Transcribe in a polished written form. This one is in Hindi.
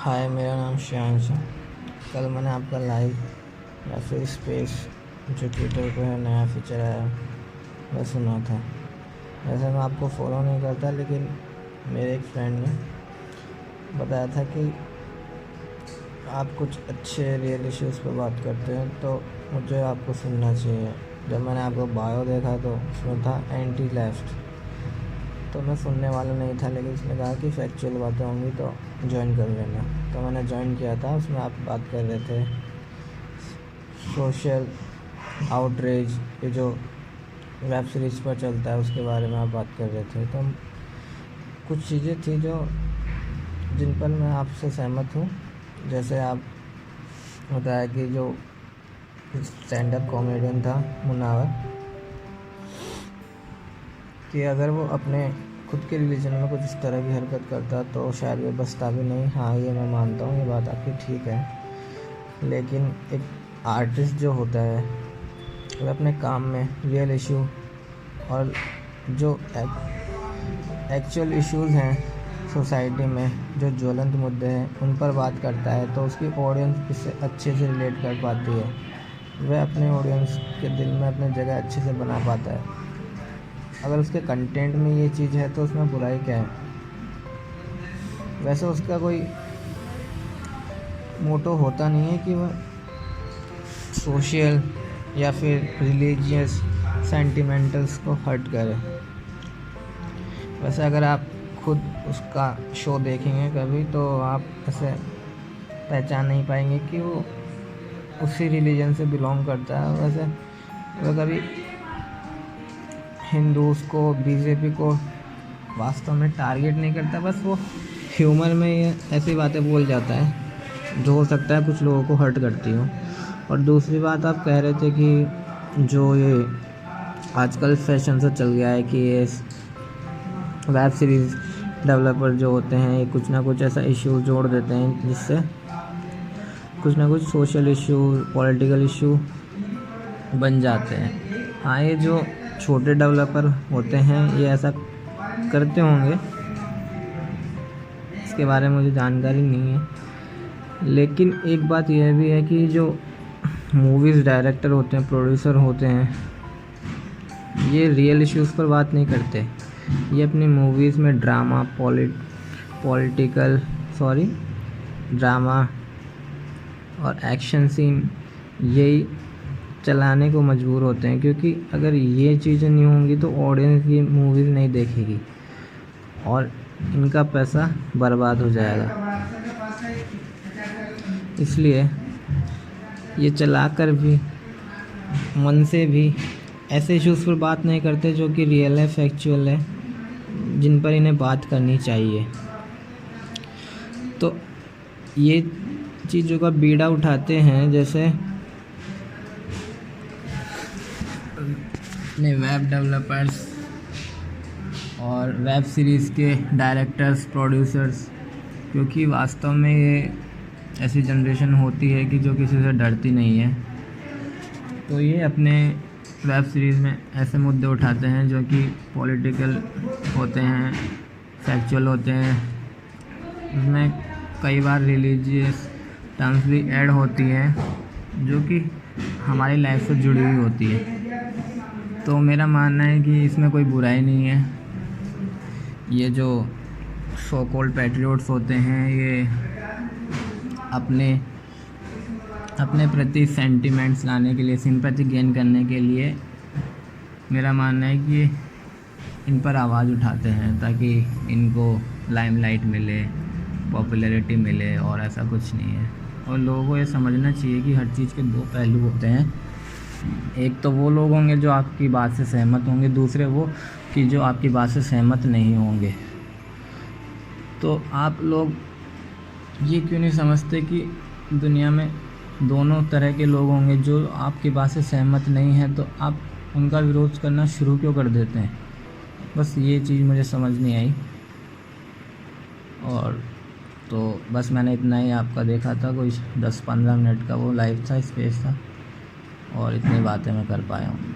हाय, मेरा नाम श्रेयांश है। कल मैंने आपका लाइव या फिर स्पेस जो ट्विटर पे है नया फीचर आया वह सुना था। वैसे मैं आपको फॉलो नहीं करता, लेकिन मेरे एक फ्रेंड ने बताया था कि आप कुछ अच्छे रियल इश्यूज़ पर बात करते हैं, तो मुझे आपको सुनना चाहिए। जब मैंने आपका बायो देखा तो उसमें था एंटी लेफ्ट, तो मैं सुनने वाला नहीं था, लेकिन उसने कहा कि फैक्चुअल बातें होंगी तो ज्वाइन कर लेना। तो मैंने ज्वाइन किया था। उसमें आप बात कर रहे थे सोशल आउटरीच, ये जो वेब सीरीज़ पर चलता है उसके बारे में आप बात कर रहे थे। तो कुछ चीज़ें थी जिन पर मैं आपसे सहमत हूँ। जैसे आप बताया कि जो स्टैंड अप कॉमेडियन था मुनावर, कि अगर वो अपने खुद के रिलीजन में कुछ इस तरह की हरकत करता तो शायद वो बचता भी नहीं। हाँ, ये मैं मानता हूँ, ये बात आपकी ठीक है। लेकिन एक आर्टिस्ट जो होता है वो अपने काम में रियल इशू और जो एक्चुअल इश्यूज़ हैं सोसाइटी में, जो ज्वलंत मुद्दे हैं, उन पर बात करता है तो उसकी ऑडियंस इससे अच्छे से रिलेट कर पाती है। वह अपने ऑडियंस के दिल में अपनी जगह अच्छे से बना पाता है। अगर उसके कंटेंट में ये चीज़ है तो उसमें बुराई क्या है? वैसे उसका कोई मोटो होता नहीं है कि वह सोशल या फिर रिलीजियस सेंटिमेंटल्स को हर्ट करे। वैसे अगर आप खुद उसका शो देखेंगे कभी, तो आप ऐसे पहचान नहीं पाएंगे कि वो उसी रिलीजन से बिलोंग करता है। वैसे वो कभी हिंदूज़ को, बीजेपी को वास्तव में टारगेट नहीं करता, बस वो ह्यूमर में ये ऐसी बातें बोल जाता है जो हो सकता है कुछ लोगों को हर्ट करती हो। और दूसरी बात, आप कह रहे थे कि जो ये आजकल फैशन से चल गया है कि ये वेब सीरीज़ डेवलपर जो होते हैं ये कुछ ना कुछ ऐसा इशू जोड़ देते हैं जिससे कुछ ना कुछ सोशल इशू, पॉलिटिकल इशू बन जाते हैं। हाँ, ये जो छोटे डेवलपर होते हैं ये ऐसा करते होंगे, इसके बारे में मुझे जानकारी नहीं है। लेकिन एक बात यह भी है कि जो मूवीज़ डायरेक्टर होते हैं, प्रोड्यूसर होते हैं, ये रियल इश्यूज़ पर बात नहीं करते। ये अपनी मूवीज़ में ड्रामा, ड्रामा और एक्शन सीन यही चलाने को मजबूर होते हैं, क्योंकि अगर ये चीज़ें नहीं होंगी तो ऑडियंस ये मूवीज़ नहीं देखेगी और इनका पैसा बर्बाद हो जाएगा। इसलिए ये चलाकर भी मन से भी ऐसे इश्यूज़ पर बात नहीं करते जो कि रियल है, फैक्चुअल है, जिन पर इन्हें बात करनी चाहिए। तो ये चीज़ों का बीड़ा उठाते हैं, जैसे अपने वेब डेवलपर्स और वेब सीरीज़ के डायरेक्टर्स, प्रोड्यूसर्स, क्योंकि वास्तव में ये ऐसी जनरेशन होती है कि जो किसी से डरती नहीं है। तो ये अपने वेब सीरीज़ में ऐसे मुद्दे उठाते हैं जो कि पॉलिटिकल होते हैं, फैक्चुअल होते हैं। उसमें कई बार रिलीजियस टर्म्स भी ऐड होती हैं जो कि हमारी लाइफ से जुड़ी हुई होती है। तो मेरा मानना है कि इसमें कोई बुराई नहीं है। ये जो सो कॉल्ड पैट्रियोट्स होते हैं, ये अपने प्रति सेंटिमेंट्स लाने के लिए, सिंपैथी गेन करने के लिए, मेरा मानना है कि इन पर आवाज़ उठाते हैं ताकि इनको लाइमलाइट मिले, पॉपुलैरिटी मिले, और ऐसा कुछ नहीं है। और लोगों को ये समझना चाहिए कि हर चीज़ के दो पहलू होते हैं। एक तो वो लोग होंगे जो आपकी बात से सहमत होंगे, दूसरे वो कि जो आपकी बात से सहमत नहीं होंगे। तो आप लोग ये क्यों नहीं समझते कि दुनिया में दोनों तरह के लोग होंगे। जो आपकी बात से सहमत नहीं है तो आप उनका विरोध करना शुरू क्यों कर देते हैं? बस ये चीज़ मुझे समझ नहीं आई। और तो बस मैंने इतना ही आपका देखा था, कोई 10-15 मिनट का वो लाइव था, स्पेस था, और इतनी बातें मैं कर पाया हूँ।